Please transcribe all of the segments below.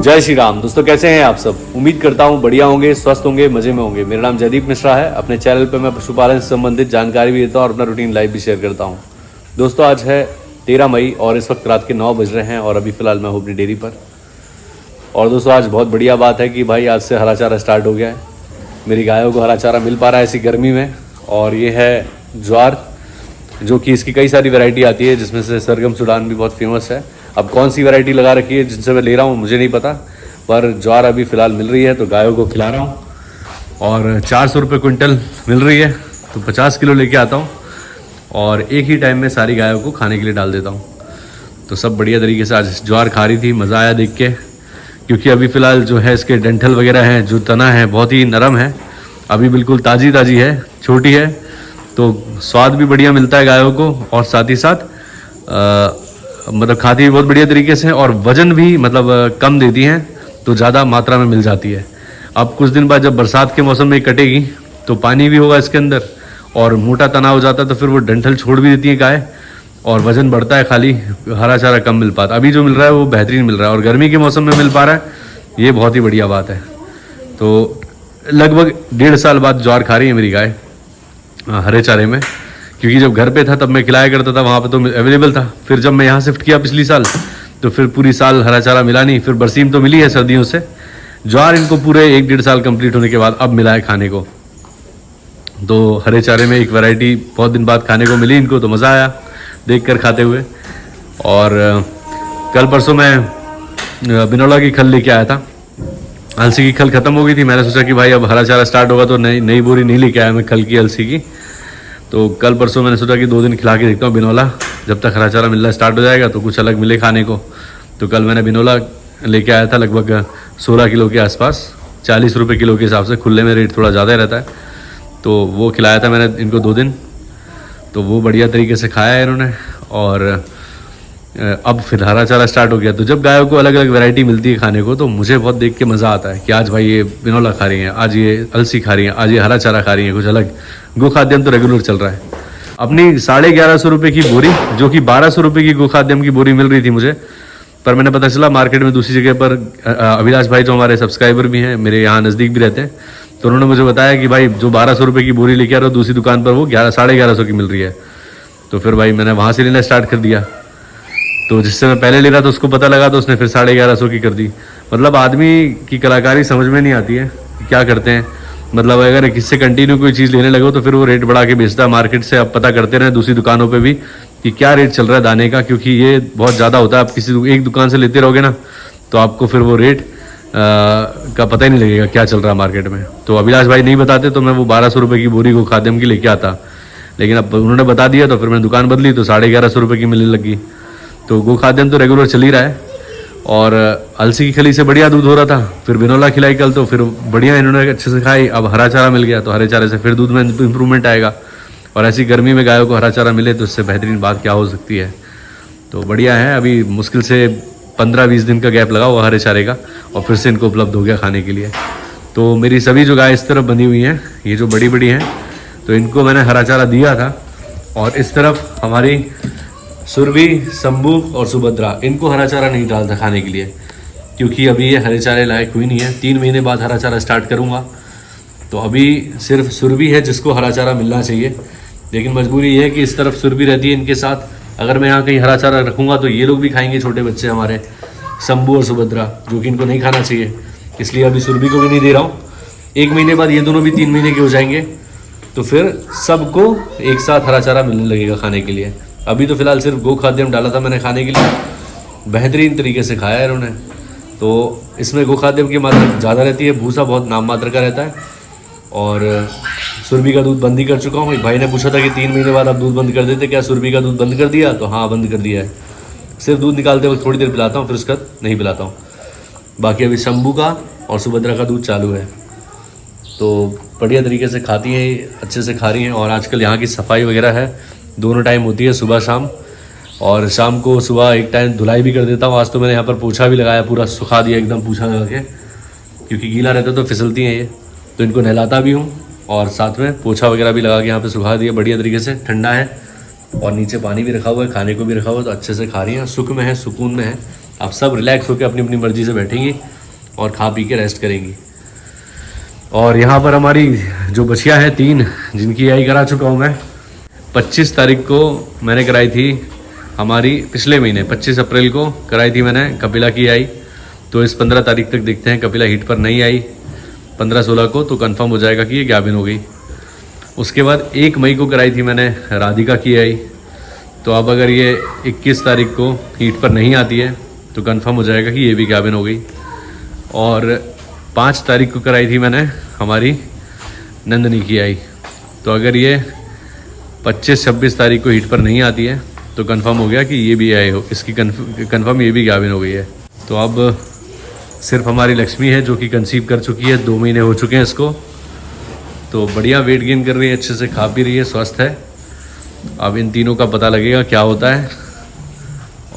जय श्री राम। दोस्तों कैसे हैं आप सब? उम्मीद करता हूं बढ़िया होंगे, स्वस्थ होंगे, मजे में होंगे। मेरा नाम जयदीप मिश्रा है। अपने चैनल पे मैं पशुपालन से संबंधित जानकारी भी देता हूं और अपना रूटीन लाइफ भी शेयर करता हूं। दोस्तों आज है 13 मई और इस वक्त रात के 9 बज रहे हैं और अभी फिलहाल मैं हूं अपनी डेयरी पर। और दोस्तों आज बहुत बढ़िया बात है कि भाई आज से हरा चारा स्टार्ट हो गया है। मेरी गायों को हरा चारा मिल पा रहा है ऐसी गर्मी में। और ये है ज्वार, जो कि इसकी कई सारी वैरायटी आती है जिसमें से सरगम सूडान भी बहुत फेमस है। अब कौन सी वैरायटी लगा रखी है जिनसे मैं ले रहा हूँ मुझे नहीं पता, पर ज्वार अभी फ़िलहाल मिल रही है तो गायों को खिला रहा हूँ। और 400 रुपये क्विंटल मिल रही है तो 50 किलो लेके आता हूँ और एक ही टाइम में सारी गायों को खाने के लिए डाल देता हूँ। तो सब बढ़िया तरीके से आज ज्वार खा रही थी, मज़ा आया देख के। क्योंकि अभी फ़िलहाल जो है इसके डेंटल वगैरह हैं, जो तना है बहुत ही नरम है, अभी बिल्कुल ताज़ी है, छोटी है, तो स्वाद भी बढ़िया मिलता है गायों को। और साथ ही साथ मतलब खाती भी बहुत बढ़िया तरीके से और वज़न भी मतलब कम देती हैं तो ज़्यादा मात्रा में मिल जाती है। अब कुछ दिन बाद जब बरसात के मौसम में कटेगी तो पानी भी होगा इसके अंदर और मोटा तना हो जाता है तो फिर वो डंठल छोड़ भी देती है गाय और वज़न बढ़ता है, खाली हरा चारा कम मिल पाता। अभी जो मिल रहा है वो बेहतरीन मिल रहा है और गर्मी के मौसम में मिल पा रहा है, ये बहुत ही बढ़िया बात है। तो लगभग 1.5 साल बाद ज्वार खा रही है मेरी गाय हरे चारे में। क्योंकि जब घर पे था तब मैं खिलाया करता था, वहाँ पे तो अवेलेबल था। फिर जब मैं यहाँ शिफ्ट किया पिछली साल तो फिर पूरी साल हरा चारा मिला नहीं। फिर बरसीम तो मिली है सर्दियों से, ज्वार इनको पूरे 1-1.5 साल कंप्लीट होने के बाद अब मिला है खाने को। तो हरे चारे में एक वैरायटी बहुत दिन बाद खाने को मिली इनको, तो मज़ा आया देख कर खाते हुए। और कल परसों मैं बिनौला की खल लेके आया था। अलसी की खल ख़त्म हो गई थी, मैंने सोचा कि भाई अब हरा चारा स्टार्ट होगा तो नई बोरी नहीं लेके आया मैं खल की, अलसी की। तो कल परसों मैंने सोचा कि 2 दिन खिला के देखता हूँ बिनौला, जब तक हरा चारा मिलना स्टार्ट हो जाएगा तो कुछ अलग मिले खाने को। तो कल मैंने बिनौला लेके आया था लगभग 16 किलो के आसपास, 40 रुपये किलो के हिसाब से। खुले में रेट थोड़ा ज़्यादा ही रहता है, तो वो खिलाया था मैंने इनको 2 दिन। तो वो बढ़िया तरीके से खाया है इन्होंने। और अब फिर हरा चारा स्टार्ट हो गया। तो जब गायों को अलग अलग वैरायटी मिलती है खाने को तो मुझे बहुत देख के मज़ा आता है कि आज भाई ये बिनौला खा रही हैं, आज ये अलसी खा रही हैं, आज ये हरा चारा खा रही हैं, कुछ अलग। गोखाद्यम तो रेगुलर चल रहा है। अपनी 1150 रुपये की बोरी, जो कि 1200 रुपये की गोखाद्यम की बोरी मिल रही थी मुझे, पर मैंने पता चला मार्केट में दूसरी जगह पर अभिलाष भाई जो हमारे सब्सक्राइबर भी हैं, मेरे यहाँ नज़दीक भी रहते हैं, तो उन्होंने मुझे बताया कि भाई जो 1200 रुपये की बोरी लेके आ रहा हो दूसरी दुकान पर वो 1150 की मिल रही है। तो फिर भाई मैंने वहाँ से लेना स्टार्ट कर दिया। तो जिससे मैं पहले ले रहा था उसको पता लगा तो उसने फिर 1150 की कर दी। मतलब आदमी की कलाकारी समझ में नहीं आती है, क्या करते हैं। मतलब अगर किससे कंटिन्यू कोई चीज़ लेने लगे तो फिर वो रेट बढ़ा के बेचता है मार्केट से। आप पता करते रहें दूसरी दुकानों पे भी कि क्या रेट चल रहा है दाने का, क्योंकि ये बहुत ज़्यादा होता है। आप किसी एक दुकान से लेते रहोगे ना तो आपको फिर वो रेट का पता ही नहीं लगेगा क्या चल रहा है मार्केट में। तो अभिलाष भाई नहीं बताते तो मैं वो 1200 रुपये की बोरी को खाद्यम की लेके आता, लेकिन अब उन्होंने बता दिया तो फिर मैंने दुकान बदली तो 1150 रुपये की मिलने लगी। तो गोखाद्यम तो रेगुलर चल ही रहा है। और अलसी की खली से बढ़िया दूध हो रहा था। फिर बिनौला खिलाई कल तो फिर बढ़िया इन्होंने अच्छे से खाई। अब हरा चारा मिल गया तो हरे चारे से फिर दूध में इंप्रूवमेंट आएगा। और ऐसी गर्मी में गायों को हरा चारा मिले तो इससे बेहतरीन बात क्या हो सकती है। तो बढ़िया है। अभी मुश्किल से 15-20 दिन का गैप लगा हुआ हरे चारे का और फिर से इनको उपलब्ध हो गया खाने के लिए। तो मेरी सभी जो गाय इस तरफ बंधी हुई हैं, ये जो बड़ी बड़ी हैं, तो इनको मैंने हरा चारा दिया था। और इस तरफ हमारी सुरभि, शंभू और सुभद्रा, इनको हरा चारा नहीं डालता खाने के लिए, क्योंकि अभी ये हरे चारे लायक हुई नहीं है। 3 महीने बाद हरा चारा स्टार्ट करूँगा। तो अभी सिर्फ सुरभि है जिसको हरा चारा मिलना चाहिए, लेकिन मजबूरी ये है कि इस तरफ सुरभि रहती है इनके साथ। अगर मैं यहाँ कहीं हरा चारा रखूँगा तो ये लोग भी खाएंगे, छोटे बच्चे हमारे शंभू और सुभद्रा, जो कि इनको नहीं खाना चाहिए। इसलिए अभी सुरभि को भी नहीं दे रहा हूँ। 1 महीने बाद ये दोनों भी 3 महीने के हो जाएंगे तो फिर सबको एक साथ हरा चारा मिलने लगेगा खाने के लिए। अभी तो फिलहाल सिर्फ गोखाद्यम डाला था मैंने खाने के लिए, बेहतरीन तरीके से खाया है इन्होंने। तो इसमें गोखाद्यम की मात्रा ज़्यादा रहती है, भूसा बहुत नाम मात्र का रहता है। और सुरभि का दूध बंद ही कर चुका हूँ। एक भाई ने पूछा था कि 3 महीने बाद आप दूध बंद कर देते, क्या सुरभि का दूध बंद कर दिया? तो हाँ, बंद कर दिया है। सिर्फ दूध निकालते वक्त थोड़ी देर पिलाता हूँ, फिर उसका नहीं पिलाता हूँ। बाकी अभी शंभू का और सुभद्रा का दूध चालू है। तो बढ़िया तरीके से खाती हैं, अच्छे से खा रही हैं। और आजकल यहाँ की सफाई वगैरह है, दोनों टाइम होती है, सुबह शाम। और शाम को सुबह एक टाइम धुलाई भी कर देता हूँ। आज तो मैंने यहाँ पर पोछा भी लगाया, पूरा सुखा दिया एकदम पोछा लगा के, क्योंकि गीला रहता तो फिसलती हैं ये। तो इनको नहलाता भी हूँ और साथ में पोछा वगैरह भी लगा के यहाँ पे सुखा दिया बढ़िया तरीके से। ठंडा है और नीचे पानी भी रखा हुआ है, खाने को भी रखा हुआ है, तो अच्छे से खा रही हैं, सुख में है, सुकून में है। आप सब रिलैक्स होकर अपनी अपनी मर्जी से बैठेंगी और खा पी के रेस्ट करेंगी। और यहाँ पर हमारी जो बछिया है 3, जिनकी EI करा चुका हूँ मैं। 25 तारीख को मैंने कराई थी हमारी, पिछले महीने 25 अप्रैल को कराई थी मैंने कपिला की EI। तो इस 15 तारीख तक देखते हैं, कपिला हीट पर नहीं आई 15-16 को तो कंफर्म हो जाएगा कि ये गाभिन हो गई। उसके बाद 1 मई को कराई थी मैंने राधिका की EI। तो अब अगर ये 21 तारीख को हीट पर नहीं आती है तो कंफर्म हो जाएगा कि ये भी गाभिन हो गई। और 5 तारीख को कराई थी मैंने हमारी नंदनी की EI। तो अगर ये 25-26 तारीख को हीट पर नहीं आती है तो कंफर्म हो गया कि ये भी EI हो, इसकी कंफर्म ये भी गाभिन हो गई है। तो अब सिर्फ हमारी लक्ष्मी है जो कि कंसीव कर चुकी है, 2 महीने हो चुके हैं इसको। तो बढ़िया वेट गेन कर रही है, अच्छे से खा पी रही है, स्वस्थ है। अब इन तीनों का पता लगेगा क्या होता है।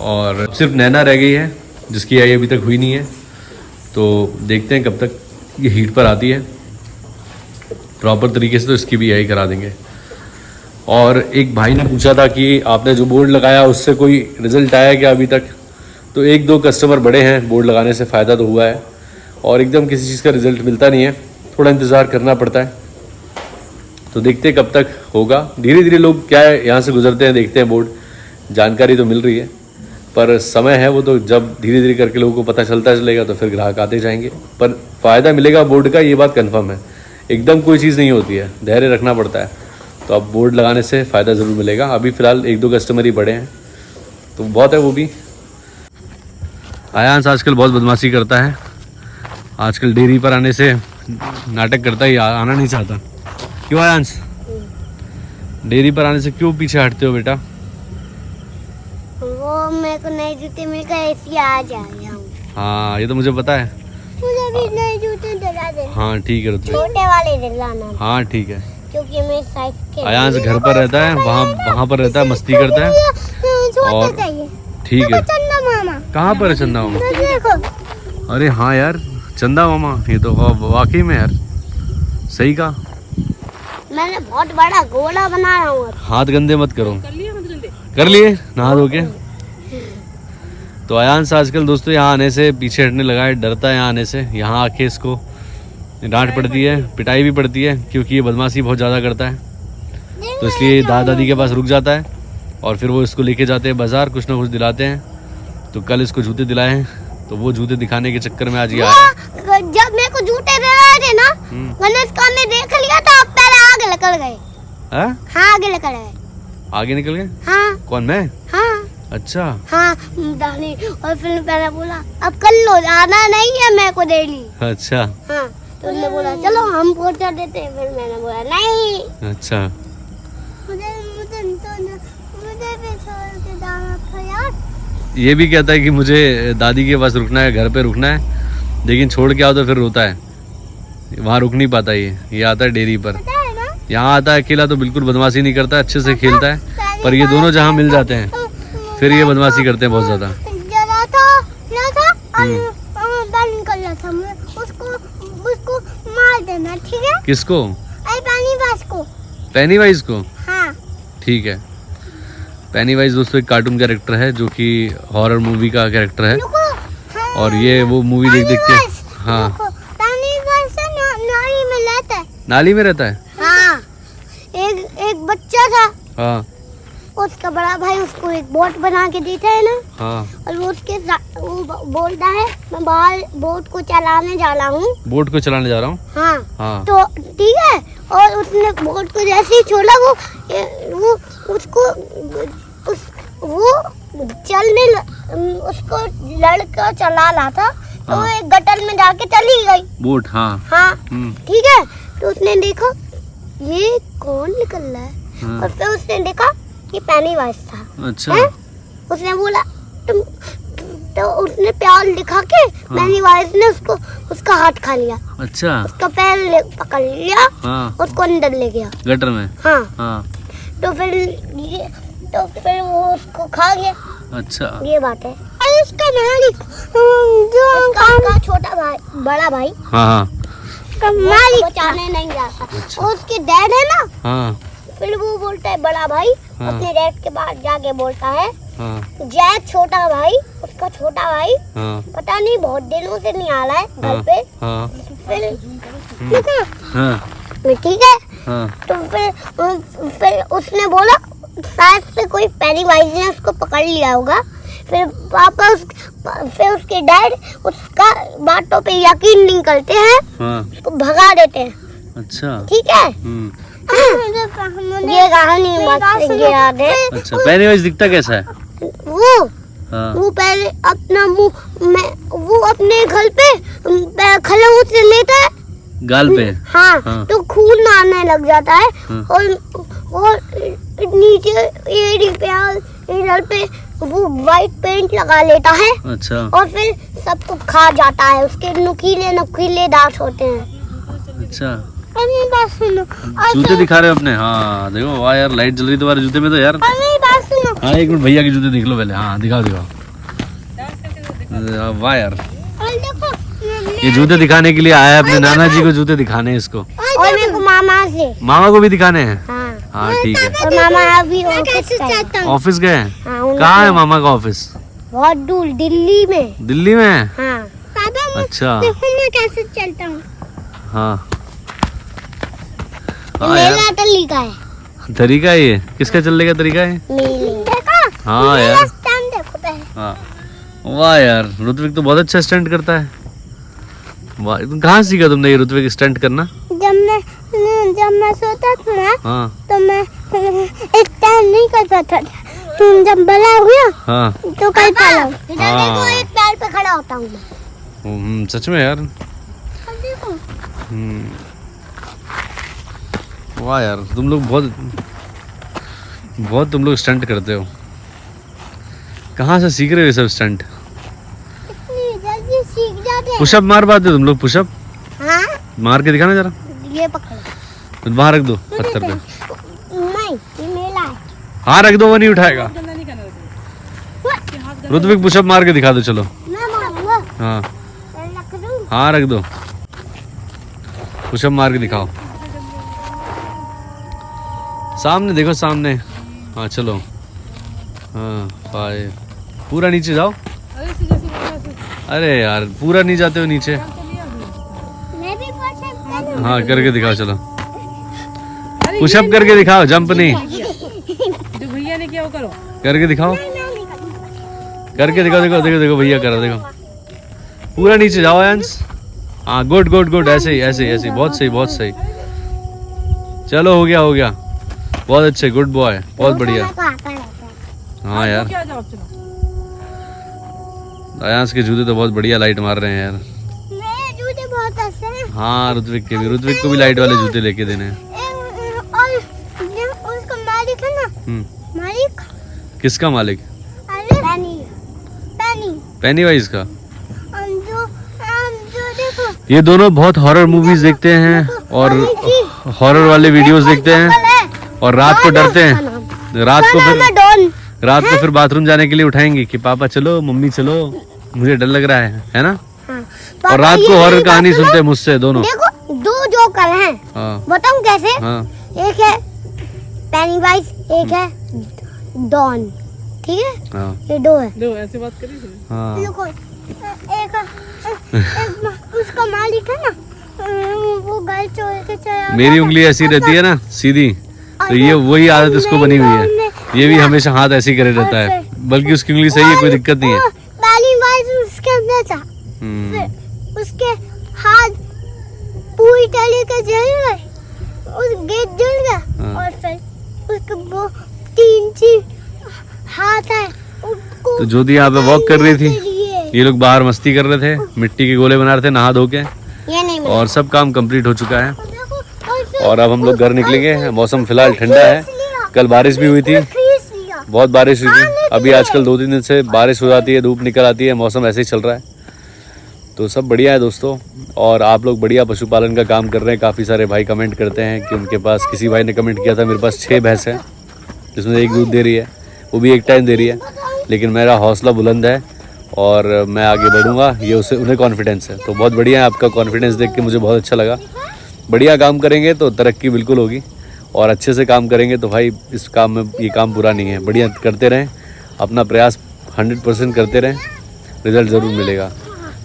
और सिर्फ नैना रह गई है जिसकी EI अभी तक हुई नहीं है। तो देखते हैं कब तक ये हीट पर आती है प्रॉपर तरीके से, तो इसकी भी EI करा देंगे। और एक भाई ने पूछा था कि आपने जो बोर्ड लगाया उससे कोई रिजल्ट आया क्या अभी तक। तो 1-2 कस्टमर बड़े हैं, बोर्ड लगाने से फ़ायदा तो हुआ है और एकदम किसी चीज़ का रिजल्ट मिलता नहीं है, थोड़ा इंतज़ार करना पड़ता है। तो देखते हैं कब तक होगा। धीरे धीरे लोग क्या है यहाँ से गुजरते हैं, देखते हैं बोर्ड, जानकारी तो मिल रही है पर समय है वो, तो जब धीरे धीरे करके लोगों को पता चलता चलेगा तो फिर ग्राहक आते जाएंगे। पर फ़ायदा मिलेगा बोर्ड का, ये बात कन्फर्म है। एकदम कोई चीज़ नहीं होती है, धैर्य रखना पड़ता है। तो अब बोर्ड लगाने से फ़ायदा ज़रूर मिलेगा। अभी फ़िलहाल 1-2 कस्टमर ही बड़े हैं तो बहुत है वो भी। आयांश आजकल बहुत बदमाशी करता है, आजकल डेयरी पर आने से नाटक करता है, आना नहीं चाहता। क्यों आयांश, डेयरी पर आने से क्यों पीछे हटते हो बेटा? वो मेरे को नए जूते मिल गए इसलिए आ जा रहा हूँ। हाँ ये तो मुझे पता है। मुझे भी नए जूते दिला दे। हाँ ठीक है, छोटे वाले दिलाना। हाँ ठीक है। क्योंकि मेरे साइज के। आयांश घर पर रहता है, वहाँ पर रहता है, मस्ती करता है। और ठीक है। चंदा मामा कहाँ पर है चंदा मामा? देखो। अरे हाँ यार, चंदा मामा, ये तो वाकई में यार सही कहा। मैंने बहुत बड़ा गोला बनाया हूँ। हाथ गंदे मत करो। कर लिए नहा धो के। तो आयांश आजकल दोस्तों यहाँ आने से पीछे हटने लगा है, डरता है यहाँ आने से। यहाँ आके इसको डांट पड़ती है, पिटाई भी पड़ती है क्योंकि ये बदमाशी बहुत ज़्यादा करता है। तो इसलिए दादा दादी के पास रुक जाता है और फिर वो इसको लेके जाते हैं बाजार, कुछ ना कुछ दिलाते हैं। तो कल इसको जूते दिलाए हैं, तो वो जूते दिखाने के चक्कर में आज ये आया। जब मेरे को जूते दिलाए थे ना, मैंने इसको हमने देख लिया था, पहले आगे निकल गए। हाँ आगे निकल गए। आगे निकल गए? हाँ। कौन, मैं? हाँ। अच्छा। हाँ दादी, और फिर मैंने बोला अब कल लो, आना नहीं है मेरे को डेली। अच्छा। हाँ तो उसने बोला चलो हम पहुंचा देते हैं, फिर मैंने बोला नहीं। अच्छा। मुझे भी छोड़ के जाना था यार। ये भी कहता है कि मुझे दादी के पास रुकना है, घर पे रुकना है, लेकिन छोड़ के आओ तो फिर रोता है, वहाँ रुक नहीं पाता। ये आता है डेयरी पर, यहाँ आता है अकेला तो बिल्कुल बदमाशी नहीं करता, अच्छे से खेलता है। पर ये दोनों जहाँ मिल जाते हैं फिर ये बदमाशी करते हैं बहुत ज्यादा। उसको मार देना, ठीक है? किसको? पेनीवाइज को। पेनीवाइज को? हाँ। ठीक है। पेनीवाइज दोस्तों एक कार्टून कैरेक्टर है जो कि हॉरर मूवी का कैरेक्टर है। हाँ। और ये वो मूवी देख के। हाँ। पेनीवाइज नाली में रहता है। नाली में रहता है? हाँ। एक बच्चा था। हाँ। उसका बड़ा भाई उसको एक बोट बना के देता है ना। हाँ। और वो बोलता है मैं बाहर बोट को चलाने जा रहा हूँ। बोट को चलाने जा रहा हूँ? हाँ। हाँ। तो ठीक है, और उसने बोट को जैसे ही छोड़ा वो उसको वो चलने उसको लड़का चला रहा था। तो वो एक गटर में जाके चली गई बोट। हाँ। हाँ ठीक है। तो उसने देखा ये कौन निकल रहा है। और फिर उसने देखा कि पेनीवाइज था। अच्छा। उसने बोला तुम, तो उसने प्यार दिखा के पेनीवाइज ने उसका हाथ खा लिया। अच्छा। उसका पैर पकड़ लिया। उसको अंदर ले गया गटर में। हाँ। तो फिर वो उसको खा गया। अच्छा, ये बात है। और उसका मालिक जो उसका छोटा भाई, बड़ा भाई, मालिक बचाने नहीं जाता। अच्छा। उसके डैड है ना। फिर वो बोलता है बड़ा भाई अपने डैड के पास जाके बोलता है हाँ जैक छोटा भाई, उसका छोटा भाई हाँ पता नहीं बहुत दिनों से नहीं आ रहा है घर हाँ पे। हाँ फिर देखो, हाँ ठीक है, हाँ तो फिर उसने बोला शायद से कोई पेनीवाइज ने उसको पकड़ लिया होगा। फिर फिर उसके डैड उसका बातों पे यकीन नहीं करते हैं, हाँ उसको भगा देते हैं। अच्छा ठीक है, ये कहानी मस्त याद है। अच्छा पेनीवाइज दिखता कैसा है? हाँ वो पहले अपना मुंह में वो अपने घर पे खलौट से लेता है गाल पे। हाँ, हाँ। तो खून आने लग जाता है। हाँ। और नीचे एड़ी पे इधर पे वो वाइट पेंट लगा लेता है अच्छा और फिर सबको खा जाता है। उसके नुकीले नुकीले दांत होते हैं। अच्छा मेरी बात सुनो, जूते दिखा रहे हो अपने? हाँ देखो, वाह यार लाइट जल रही तुम्हारे जूते में तो यार। मेरी बात सुनो। हाँ एक मिनट, भैया के जूते देख लो पहले। हाँ दिखाओ दिखाओ। वाह यार, और देखो ये जूते दिखाने के लिए आया है अपने नाना जी को जूते दिखाने हैं इसको। और मेरे को मामा से। मामा को भी दिखाने हैं? हाँ हाँ ठीक है। और मामा अभी ऑफिस गए हैं? हाँ, कहाँ है मामा का ऑफिस? बहुत दूर, दिल्ली में। दिल्ली में है? हाँ पापा, अच्छा देखो मैं कैसे चलता हूँ। हाँ हाँ यार, मेरा तरीका है। तरीका ये किसका चलने का तरीका है? देखो हाँ यार। स्टैंड देखो पहले। हाँ वाह यार, ऋत्विक तो बहुत अच्छा स्टंट करता है। वाह, तुम कहाँ सीखा तुमने ये ऋत्विक स्टंट करना? जब मैं सोता था ना, हाँ तो मैं स्टैंड नहीं कर पाता था। जब बड़ा हो गया हाँ तो कर पाया। हाँ। एक पैर पे खड़ा होता हूँ मैं। सच में यार। अब देखो वाह यार, तुम लोग बहुत तुम लोग स्टंट करते हो। कहाँ से सीख रहे हो ये सब स्टंट? इतनी जल्दी सीख जाते हैं। पुशअप मार पाते हो तुम लोग? पुशअप हाँ, मार के दिखाना जरा। ये पकड़ो। वहां रख दो पत्थर पे। नहीं, ये मेला है। हाँ रख दो, वो नहीं उठाएगा। ऋत्विक पुशअप मार के दिखा दो, चलो। मैं मारूंगा। हाँ मैं रख दूं। हाँ रख दो, पुशअप मार के दिखाओ। सामने देखो, सामने। हाँ चलो। हाँ पाए पूरा नीचे जाओ। अरे यार पूरा नहीं जाते हो नीचे। मैं भी पुशअप हाँ करके दिखाओ, चलो। पुशअप करके दिखाओ, जंप नहीं। जो भैया ने किया वो करो। करके दिखाओ, करके दिखाओ। देखो देखो देखो भैया करो, देखो। पूरा नीचे जाओ अंश। हाँ गुड गुड गुड, ऐसे ही ऐसे ही ऐसे ही। बहुत सही बहुत सही। चलो हो गया हो गया, बहुत अच्छे, गुड बॉय, बहुत बढ़िया। हाँ यार, क्या जवाब? चलो अयांश के जूते तो बहुत बढ़िया लाइट मार रहे हैं यार। मेरे जूते बहुत अच्छे हैं। हाँ ऋत्विक के भी, ऋत्विक को भी लाइट वाले जूते लेके देने हैं। और जो उसका मालिक है ना, मालिक। किसका मालिक? अरे पैनी पैनी पेनीवाइज का। जो देखो, ये दोनों बहुत हॉरर मूवीज देखते हैं और हॉरर वाले वीडियोस देखते हैं और रात को डरते हैं। रात को फिर बाथरूम जाने के लिए उठाएंगे कि पापा चलो, मम्मी चलो, मुझे डर लग रहा है ना। और रात को हॉरर कहानी सुनते हैं मुझसे दोनों। देखो दो जोकर हैं। हाँ बताऊं कैसे? हाँ एक है पेनीवाइज, एक है डॉन। ठीक है, हाँ ये दो है। दो ऐसे बात करी थी। हाँ देखो एक उसका मालिक है ना, वो गाय चोर के चला। मेरी उंगली ऐसी रहती है ना सीधी, तो ये वही आदत इसको बनी हुई है। ये भी हमेशा हाथ ऐसे ही करे रहता है, बल्कि उसकी उंगली सही है, कोई दिक्कत नहीं है। पेनीवाइज उसके अंदर था, फिर उसके हाथ पूरी तरह के जल गए, उस गेट जल गया। और फिर उसके वो 3 हाथ है उसको। तो ज्योति यहाँ पे वॉक कर रही थी, ये लोग बाहर मस्ती कर रहे थे, मिट्टी के गोले बना रहे थे नहा धो के, ये नहीं और सब काम कंप्लीट हो चुका है। देखो, और अब हम लोग घर निकलेंगे। मौसम फिलहाल ठंडा है, कल बारिश भी हुई थी, बहुत बारिश हुई थी। अभी आजकल 2-3 दिन से बारिश हो जाती है, धूप निकल आती है, मौसम ऐसे ही चल रहा है। तो सब बढ़िया है दोस्तों। और आप लोग बढ़िया पशुपालन का काम कर रहे हैं। काफ़ी सारे भाई कमेंट करते हैं कि उनके पास, किसी भाई ने कमेंट किया था मेरे पास 6 भैंस है, जिसमें 1 दूध दे रही है, वो भी 1 टाइम दे रही है। लेकिन मेरा हौसला बुलंद है और मैं आगे बढ़ूंगा, ये उन्हें कॉन्फिडेंस है। तो बहुत बढ़िया है, आपका कॉन्फिडेंस देख के मुझे बहुत अच्छा लगा। बढ़िया काम करेंगे तो तरक्की बिल्कुल होगी, और अच्छे से काम करेंगे तो भाई इस काम में ये काम बुरा नहीं है। बढ़िया करते रहें, अपना प्रयास 100% करते रहें, रिजल्ट ज़रूर मिलेगा।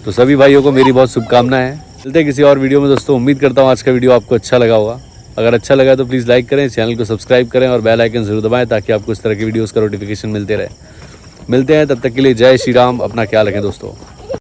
तो सभी भाइयों को मेरी बहुत शुभकामनाएं हैं। मिलते हैं किसी और वीडियो में दोस्तों। उम्मीद करता हूँ आज का वीडियो आपको अच्छा लगा होगा। अगर अच्छा लगा तो प्लीज़ लाइक करें, चैनल को सब्सक्राइब करें और बेल आइकन ज़रूर दबाएं ताकि आपको इस तरह की वीडियोज़ का नोटिफिकेशन मिलते रहे। मिलते हैं, तब तक के लिए जय श्री राम। अपना ख्याल रखें दोस्तों।